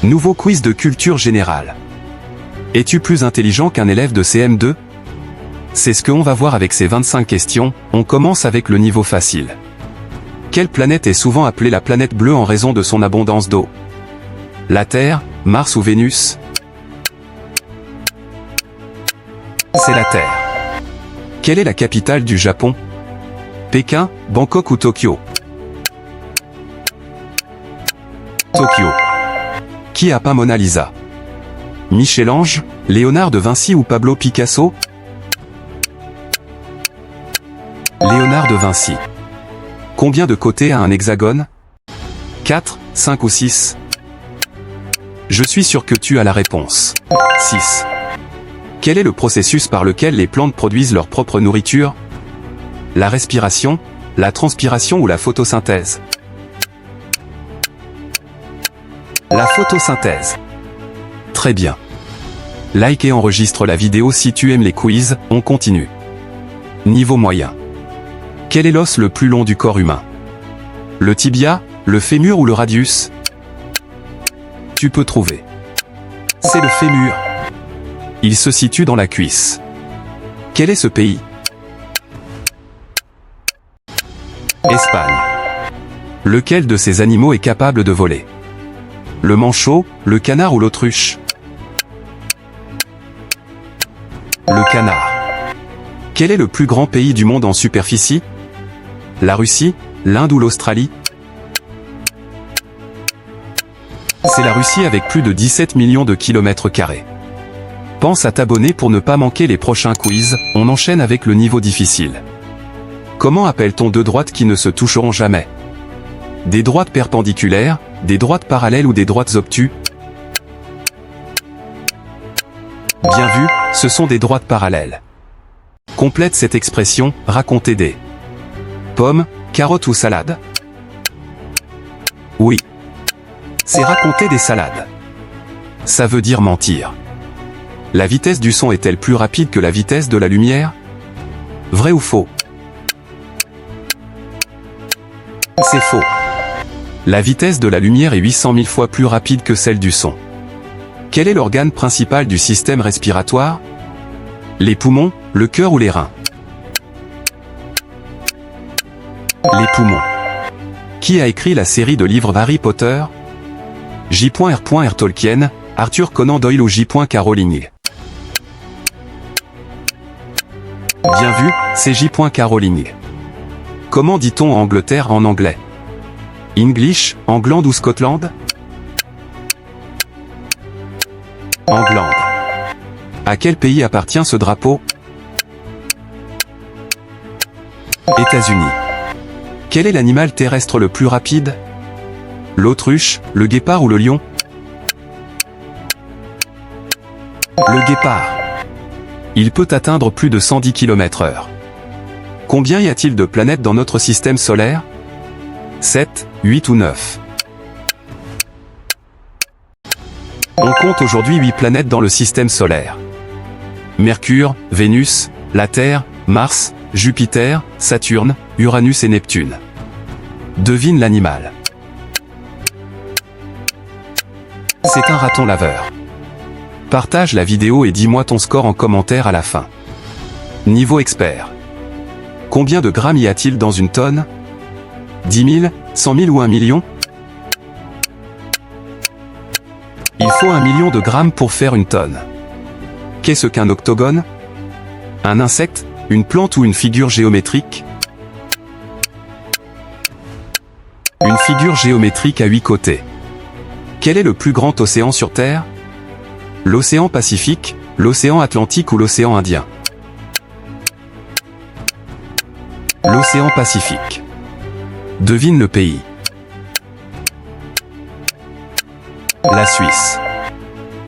Nouveau quiz de culture générale. Es-tu plus intelligent qu'un élève de CM2? C'est ce qu'on va voir avec ces 25 questions. On commence avec le niveau facile. Quelle planète est souvent appelée la planète bleue en raison de son abondance d'eau? La Terre, Mars ou Vénus? C'est la Terre. Quelle est la capitale du Japon? Pékin, Bangkok ou Tokyo? Tokyo. Qui a peint Mona Lisa? Michel-Ange, Léonard de Vinci ou Pablo Picasso? Léonard de Vinci. Combien de côtés a un hexagone? 4, 5 ou 6? Je suis sûr que tu as la réponse. 6. Quel est le processus par lequel les plantes produisent leur propre nourriture? La respiration, la transpiration ou la photosynthèse? La photosynthèse. Très bien. Like et enregistre la vidéo si tu aimes les quiz, on continue. Niveau moyen. Quel est l'os le plus long du corps humain? Le tibia, le fémur ou le radius? Tu peux trouver. C'est le fémur. Il se situe dans la cuisse. Quel est ce pays? Espagne. Lequel de ces animaux est capable de voler? Le manchot, le canard ou l'autruche? Le canard. Quel est le plus grand pays du monde en superficie? La Russie, l'Inde ou l'Australie? C'est la Russie avec plus de 17 millions de kilomètres carrés. Pense à t'abonner pour ne pas manquer les prochains quiz. On enchaîne avec le niveau difficile. Comment appelle-t-on deux droites qui ne se toucheront jamais? Des droites perpendiculaires, des droites parallèles ou des droites obtuses? Bien vu, ce sont des droites parallèles. Complète cette expression, raconter des pommes, carottes ou salades? Oui. C'est raconter des salades. Ça veut dire mentir. La vitesse du son est-elle plus rapide que la vitesse de la lumière? Vrai ou faux? C'est faux. La vitesse de la lumière est 800 000 fois plus rapide que celle du son. Quel est l'organe principal du système respiratoire? Les poumons, le cœur ou les reins? Les poumons. Qui a écrit la série de livres Harry Potter? J.R.R. Tolkien, Arthur Conan Doyle ou J.K. Rowling? Bien vu, c'est J.K. Rowling. Comment dit-on Angleterre en anglais? English, England ou Scotland? England. À quel pays appartient ce drapeau? États-Unis. Quel est l'animal terrestre le plus rapide? L'autruche, le guépard ou le lion? Le guépard. Il peut atteindre plus de 110 km/h. Combien y a-t-il de planètes dans notre système solaire? 7, 8 ou 9? On compte aujourd'hui 8 planètes dans le système solaire. Mercure, Vénus, la Terre, Mars, Jupiter, Saturne, Uranus et Neptune. Devine l'animal. C'est un raton laveur. Partage la vidéo et dis-moi ton score en commentaire à la fin. Niveau expert. Combien de grammes y a-t-il dans une tonne? 10 000, 100 000 ou 1 million? Il faut 1 million de grammes pour faire une tonne. Qu'est-ce qu'un octogone? Un insecte, une plante ou une figure géométrique? Une figure géométrique à 8 côtés. Quel est le plus grand océan sur Terre? L'océan Pacifique, l'océan Atlantique ou l'océan Indien? L'océan Pacifique. Devine le pays. La Suisse.